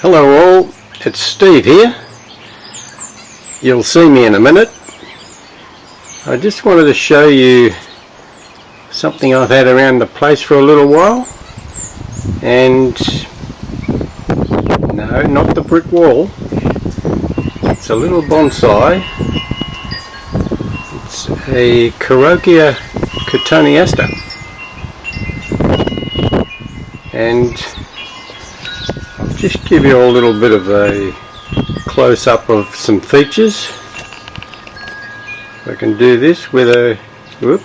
Hello all, it's Steve here. You'll see me in a minute. I just wanted to show you something I've had around the place for a little while. And no, not the brick wall. It's a little bonsai. It's a Coriokia cotoneaster. And I'll just give you a little bit of a close-up of some features. I can do this with a, whoop,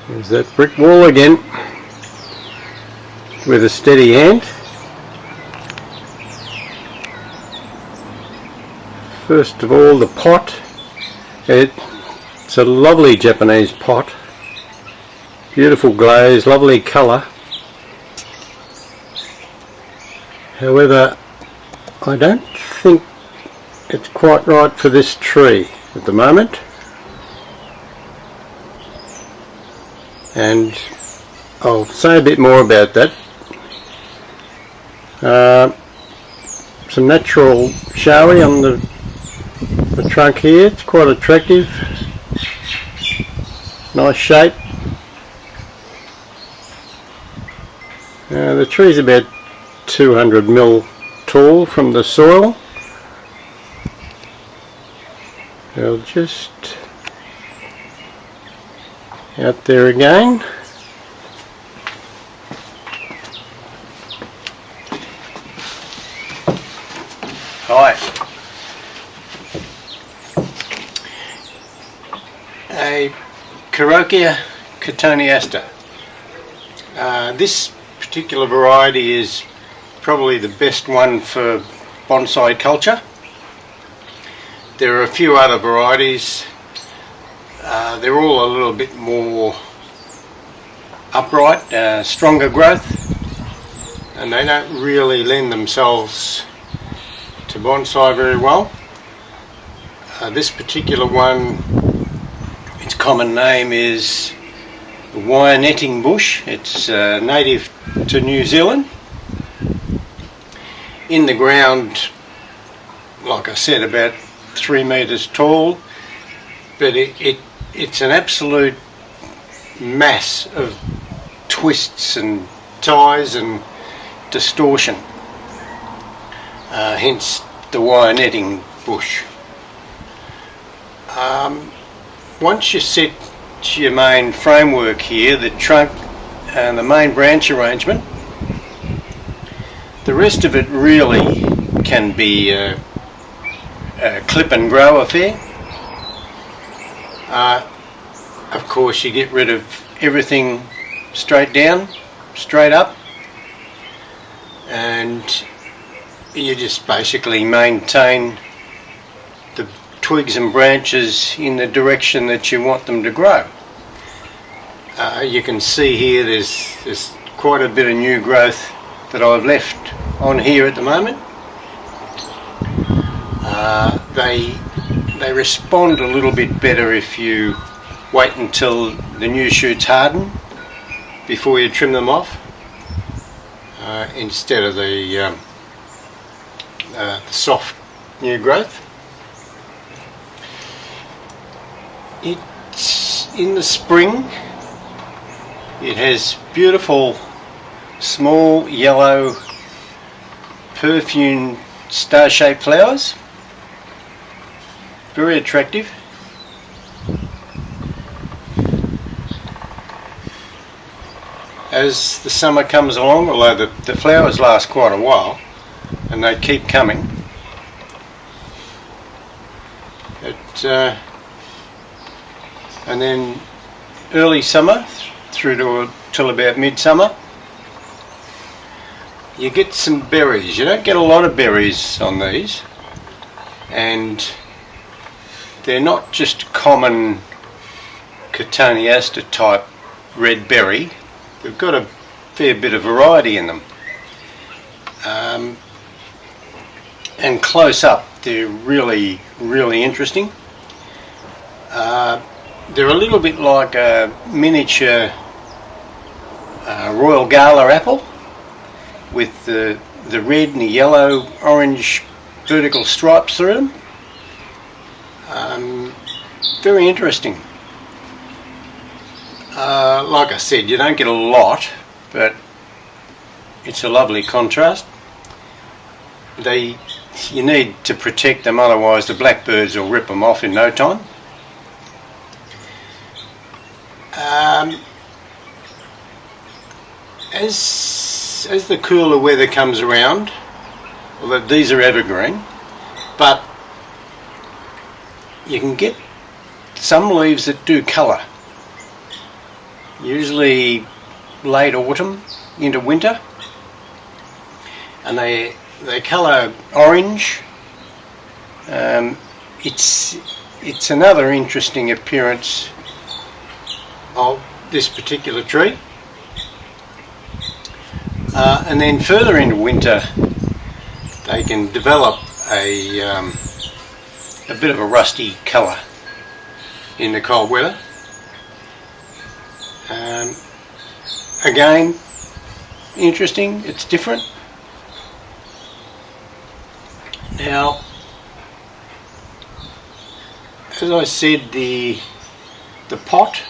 there's that brick wall again, with a steady hand. First of all, the pot. It's a lovely Japanese pot, beautiful glaze, lovely colour. However, I don't think it's quite right for this tree at the moment, and I'll say a bit more about that. Some natural showy on the trunk here. It's quite attractive, nice shape. The tree's about 200 mil tall from the soil. I'll just out there again. Hi. A Coriokia cotoneaster. This particular variety is probably the best one for bonsai culture. There are a few other varieties. They're all a little bit more upright, stronger growth, and they don't really lend themselves to bonsai very well. This particular one, its common name is the wire netting bush. It's native to New Zealand. In the ground, like I said, about 3 meters tall, but it's an absolute mass of twists and ties and distortion, hence the wire netting bush. Once you set your main framework here, the trunk and the main branch arrangement, the rest of it really can be a clip and grow affair. Of course, you get rid of everything straight down, straight up, and you just basically maintain the twigs and branches in the direction that you want them to grow. You can see here there's quite a bit of new growth that I've left on here at the moment. They respond a little bit better if you wait until the new shoots harden before you trim them off, instead of the soft new growth. It's in the spring. It has beautiful small yellow perfume star-shaped flowers, very attractive. As the summer comes along, although the flowers last quite a while and they keep coming, and then early summer through till about midsummer, you get some berries. You don't get a lot of berries on these, and they're not just common cotoneaster type red berry. They've got a fair bit of variety in them, and close up they're really interesting. They're a little bit like a miniature Royal Gala apple, with the red and the yellow, orange vertical stripes through them. Very interesting. Like I said, you don't get a lot, but it's a lovely contrast. You need to protect them, otherwise the blackbirds will rip them off in no time. As the cooler weather comes around, well, these are evergreen, but you can get some leaves that do colour, usually late autumn into winter, and they colour orange. It's another interesting appearance of this particular tree. And then further into winter, they can develop a bit of a rusty colour in the cold weather. Again, interesting, it's different. Now, as I said, the pot,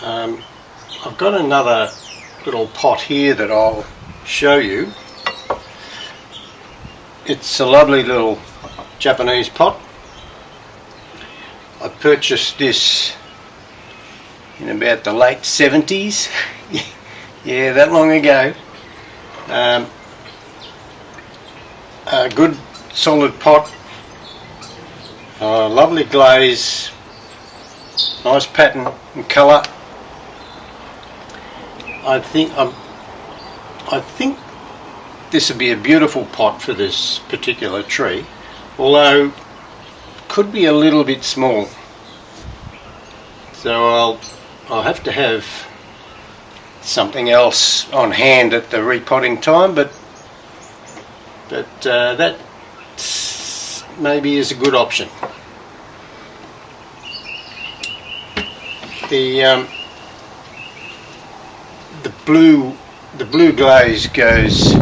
I've got another little pot here that I'll show you. It's a lovely little Japanese pot. I purchased this in about the late 70s. Yeah, that long ago. A good solid pot, lovely glaze, nice pattern and colour. I think this would be a beautiful pot for this particular tree, although could be a little bit small. So I'll have to have something else on hand at the repotting time, but that maybe is a good option. The blue glaze goes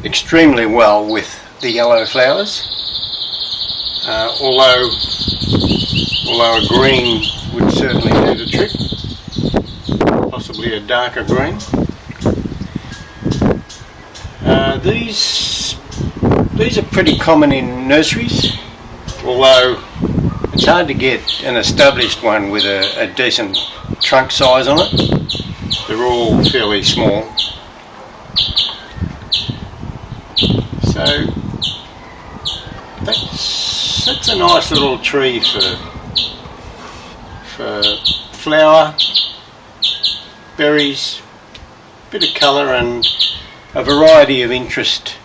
extremely well with the yellow flowers, although a green would certainly do the trick, possibly a darker green. These are pretty common in nurseries, although it's hard to get an established one with a decent trunk size on it. They're all fairly small. So that's a nice little tree for flower, berries, bit of colour and a variety of interest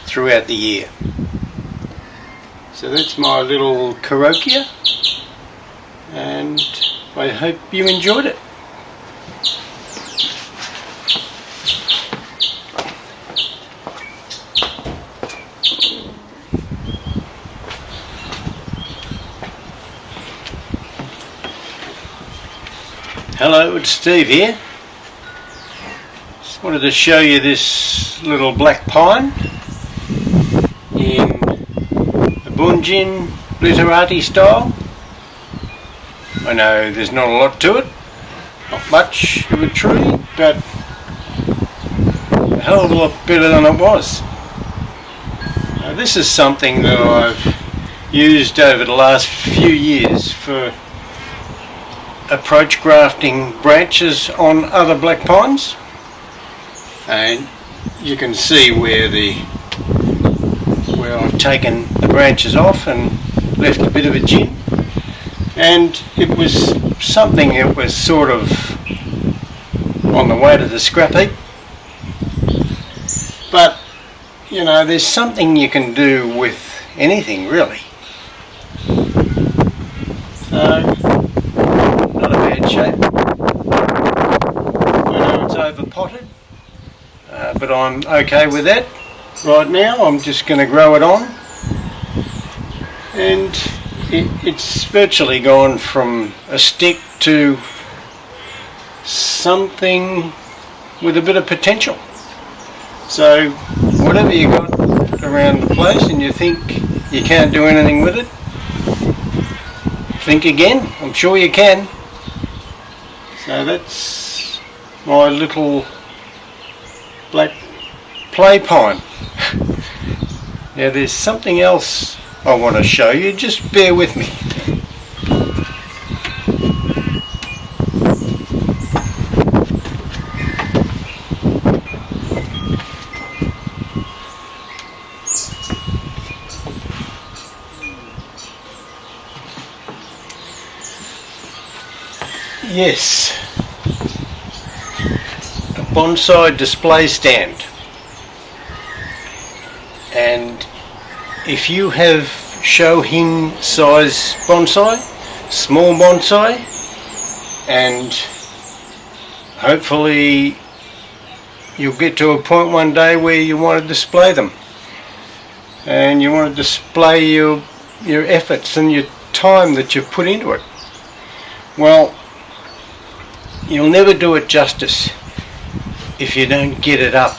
throughout the year. So that's my little Coriokia, and I hope you enjoyed it. Hello, it's Steve here. Just wanted to show you this little black pine in the Bunjin Literati style. I know there's not a lot to it, not much of a tree, but a hell of a lot better than it was. Now, this is something that I've used over the last few years for approach grafting branches on other black pines, and you can see where I've taken the branches off and left a bit of a gin, and it was something that was sort of on the way to the scrap heap. But you know, there's something you can do with anything really. So not a bad shape. I know it's over potted, but I'm okay with that. Right now I'm just going to grow it on, and it's virtually gone from a stick to something with a bit of potential. So whatever you got around the place and you think you can't do anything with it, think again. I'm sure you can. So that's my little black play pine. Now there's something else I want to show you, just bear with me. Yes, a bonsai display stand, and if you have Shohin size bonsai, small bonsai, and hopefully you'll get to a point one day where you want to display them and you want to display your efforts and your time that you've put into it. Well, you'll never do it justice if you don't get it up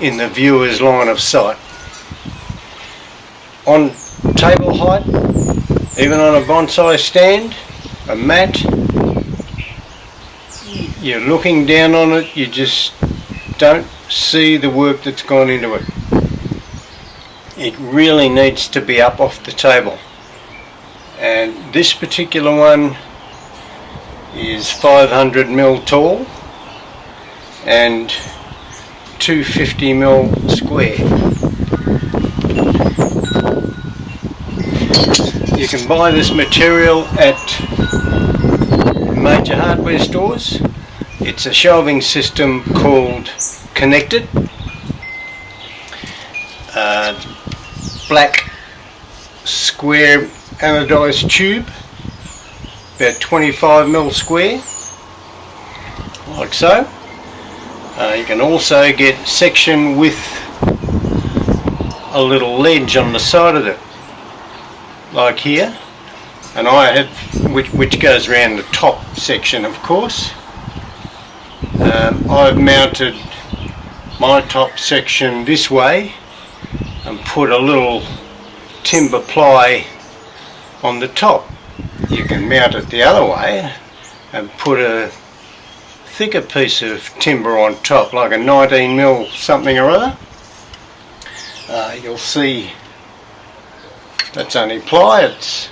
in the viewer's line of sight. On table height, even on a bonsai stand, a mat, you're looking down on it, you just don't see the work that's gone into it. It really needs to be up off the table. And this particular one is 500mm tall and 250mm square. You can buy this material at major hardware stores. It's a shelving system called Connected. Black square anodized tube, about 25mm square, like so. You can also get section with a little ledge on the side of it, like here, and I have which goes around the top section, of course. I've mounted my top section this way and put a little timber ply on the top. You can mount it the other way and put a thicker piece of timber on top, like a 19mm something or other. You'll see that's only ply, it's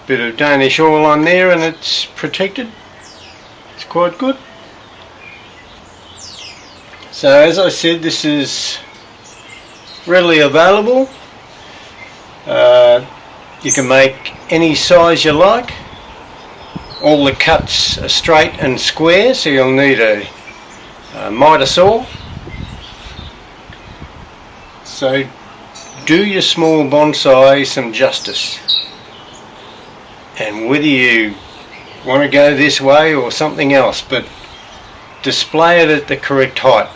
a bit of Danish oil on there and it's protected. It's quite good. So as I said, this is readily available. You can make any size you like. All the cuts are straight and square, so you'll need a miter saw. So do your small bonsai some justice, and whether you want to go this way or something else, but display it at the correct height.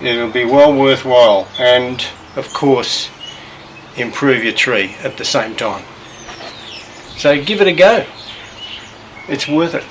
It'll be well worthwhile, and of course improve your tree at the same time. So give it a go, it's worth it.